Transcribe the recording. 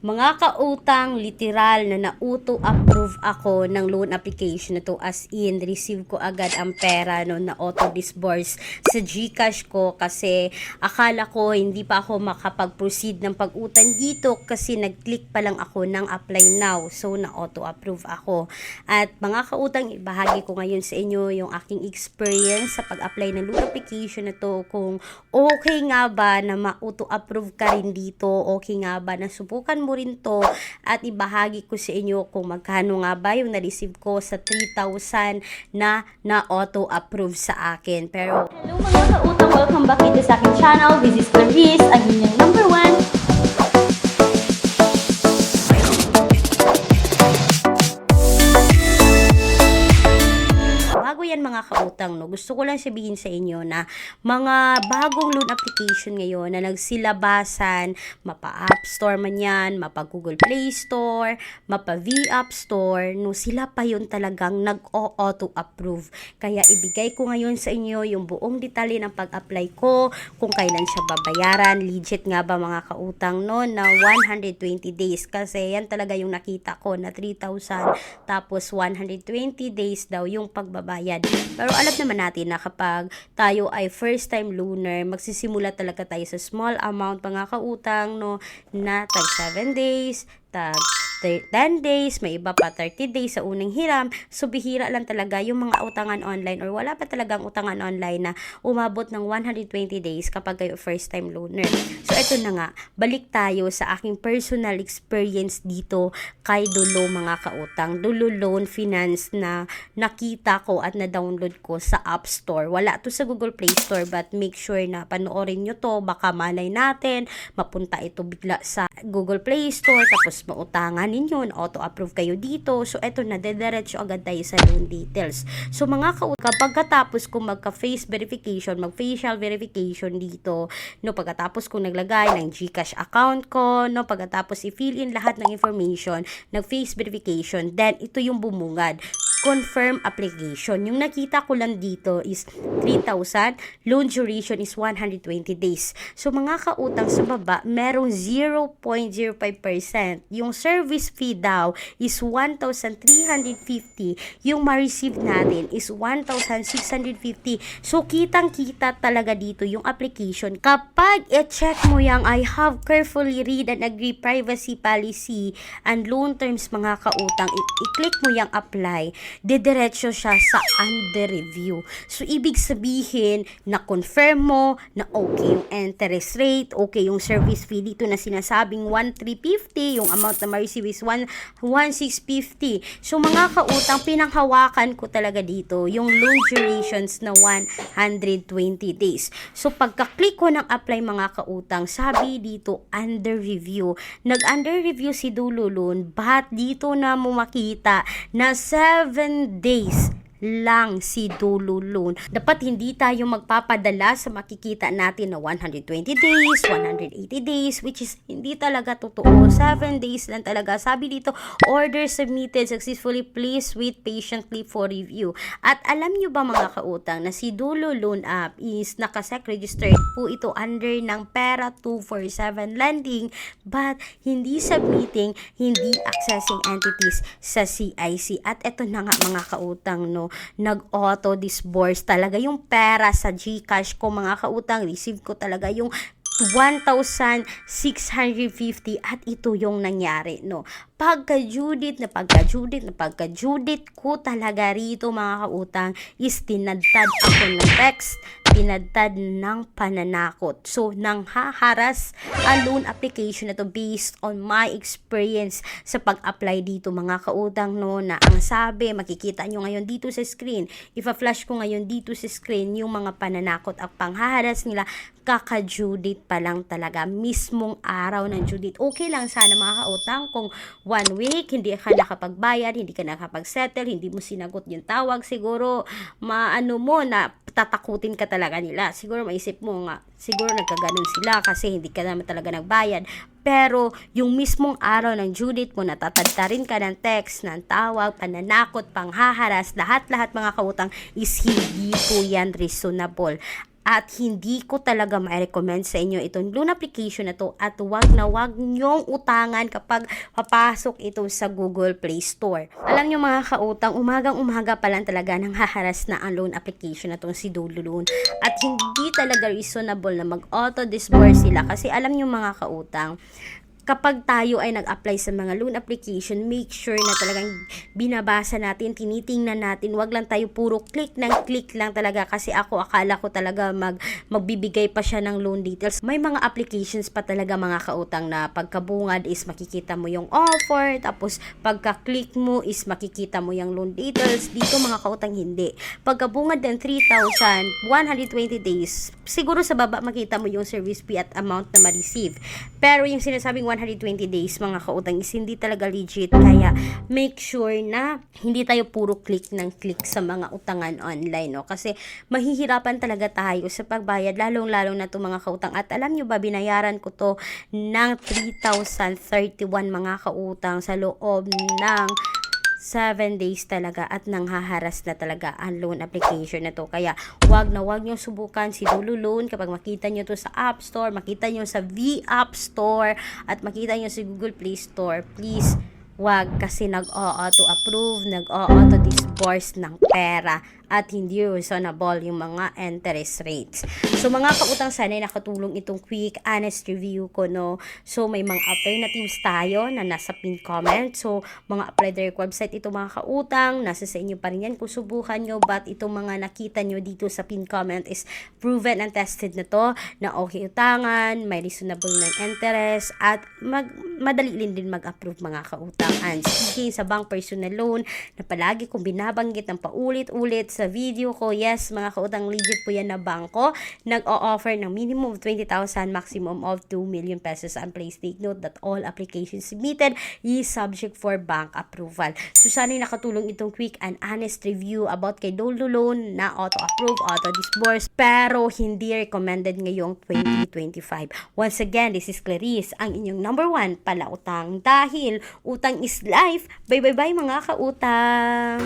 Mga kautang, literal na na-auto-approve ako ng loan application na to, as in, receive ko agad ang pera no, na auto-disburse sa GCash ko kasi akala ko hindi pa ako makapag-proceed ng pag-utang dito kasi nag-click pa lang ako ng apply now. So, na-auto-approve ako. At mga kautang, ibahagi ko ngayon sa inyo yung aking experience sa pag-apply ng loan application na to, kung okay nga ba na ma-auto-approve ka rin dito, okay nga ba na subukan mo rin to, at ibahagi ko sa inyo kung magkano nga ba yung na-receive ko sa 3,000 na auto-approve sa akin. Pero, hello mga kautang, welcome back dito sa aking channel. This is Clarice, ang inyong number 1. Bago yan mga kautang, no, gusto ko lang sabihin sa inyo na mga bagong loan application ngayon na nagsilabasan, mapa App Store man yan, mapa Google Play Store, mapa V-App Store, no, sila pa yun talagang nag-auto-approve. Kaya ibigay ko ngayon sa inyo yung buong detalye ng pag-apply ko, kung kailan siya babayaran, legit nga ba mga kautang, no, na 120 days. Kasi yan talaga yung nakita ko na 3,000, tapos 120 days daw yung pagbabayad. Pero alam naman natin na kapag tayo ay first time loaner, magsisimula talaga tayo sa small amount mga kautang, no, na tag 7 days, tag 10 days, may iba pa 30 days sa unang hiram. So bihira lang talaga yung mga utangan online, or wala pa talagang utangan online na umabot ng 120 days kapag kayo first time loaner. So eto na nga, balik tayo sa aking personal experience dito kay Dulo mga kautang. Dulo Loan Finance na nakita ko at na-download ko sa App Store. Wala to sa Google Play Store, but make sure na panoorin nyo to, baka malay natin mapunta ito bigla sa Google Play Store, tapos mautangan ninyo, auto-approve kayo dito. So, eto na, dediretso agad tayo sa loan details. So, mga pagkatapos kong magka-face verification, mag-facial verification dito, no, pagkatapos kong naglagay ng GCash account ko, no, pagkatapos i-fill in lahat ng information, nag-face verification, then ito yung bumungad. Confirm application. Yung nakita ko lang dito is 3,000. Loan duration is 120 days. So, mga kautang sa baba, merong 0.05%. Yung service fee daw is 1,350. Yung ma-receive natin is 1,650. So, kitang-kita talaga dito yung application. Kapag i-check mo yung I have carefully read and agree privacy policy and loan terms mga kautang, i-click mo yung apply, didiretso siya sa under review. So, ibig sabihin na confirm mo na okay yung interest rate, okay yung service fee dito na sinasabing 1,350, yung amount na ma-receive is 1,650. So, mga kautang, pinanghawakan ko talaga dito yung loan durations na 120 days. So, pagka-click ko ng apply mga kautang, sabi dito under review. Nag-under review si Dulo Loan, but dito na mo makita na 7 days lang si Dulo Loan. Dapat hindi tayo magpapadala sa makikita natin na 120 days, 180 days, which is hindi talaga totoo. 7 days lang talaga. Sabi dito, order submitted successfully, please wait patiently for review. At alam nyo ba mga kautang na si Dulo Loan app is nakasec registered po ito under ng Pera 247 lending, but hindi submitting, hindi accessing entities sa CIC. At eto na nga mga kautang, no, nag-auto disburse talaga yung pera sa GCash ko mga kautang. Receive ko talaga yung 1,650 at ito yung nangyari, no. Pagka-Judith ko talaga rito mga kautang is tinadtad ako ng text, tinadtad ng pananakot. So, nang haharas ang loan application na to based on my experience sa pag-apply dito mga kautang, no, na ang sabi, makikita nyo ngayon dito sa screen, ipa-flash ko ngayon dito sa screen yung mga pananakot at panghaharas nila kaka-Judith pa lang talaga, mismong araw ng Judith. Okay lang sana mga kautang kung 1 week, hindi ka nakapagbayad, hindi ka nakapag-settle, hindi mo sinagot yung tawag, siguro maano mo na tatakutin ka talaga nila. Siguro maisip mo nga, siguro nagkaganon sila kasi hindi ka naman talaga nagbayad. Pero yung mismong araw ng Judith mo, natatadta rin ka ng text, ng tawag, pananakot, panghaharas, lahat-lahat mga kautang is hindi po yan reasonable. At hindi ko talaga ma-recommend sa inyo itong loan application na to at wag nyong utangan kapag papasok ito sa Google Play Store. Alam nyo mga kautang, umagang-umaga pa lang talaga nang haharas na ang loan application na tong si Dululun. At hindi talaga reasonable na mag-auto-disburse sila kasi alam nyo mga kautang, kapag tayo ay nag-apply sa mga loan application, make sure na talagang binabasa natin, tinitingnan natin, wag lang tayo puro click lang talaga kasi akala ko talaga magbibigay pa siya ng loan details. May mga applications pa talaga mga kautang na pagkabungad is makikita mo yung offer, tapos pagka-click mo is makikita mo yung loan details. Dito mga kautang hindi. Pagkabungad ng 3,000, 120 days, siguro sa baba makita mo yung service fee at amount na ma-receive. Pero yung sinasabing 120 days mga kautang is hindi talaga legit, kaya make sure na hindi tayo puro click sa mga utangan online, no? Kasi mahihirapan talaga tayo sa pagbayad, lalong-lalo na to mga kautang. At alam nyo ba, binayaran ko to ng 3,031 mga kautang sa loob ng 7 days talaga at nanghaharas na talaga ang loan application na to. Kaya wag nyo subukan si Dululun. Kapag makita nyo to sa App Store, makita nyo sa V-App Store, at makita nyo sa Google Play Store, please wag, kasi nag-auto-approve, nag-auto-disburse ng pera at hindi reasonable yung mga interest rates. So mga kautang, sana ay nakatulong itong quick honest review ko, no? So may mga alternatives tayo na nasa pin comment. So mga apply direct website ito mga kautang, nasa sa inyo pa rin yan kung subukan nyo, but itong mga nakita nyo dito sa pin comment is proven and tested na to, na okay utangan, may reasonable ng interest, at madali din mag-approve mga kautang. And speaking sa bank personal loan na palagi kong binabanggit ng paulit-ulit sa video ko, yes mga kautang, legit po yan na bangko. Nag-o-offer ng minimum of 20,000, maximum of 2 million pesos. And please take note that all applications submitted is subject for bank approval. So sana nakatulong itong quick and honest review about kay Dululun na auto-approve, auto-disburse, pero hindi recommended ngayong 2025. Once again, this is Clarice, ang inyong number 1 palautang, dahil utang is life. Bye bye bye mga kautang!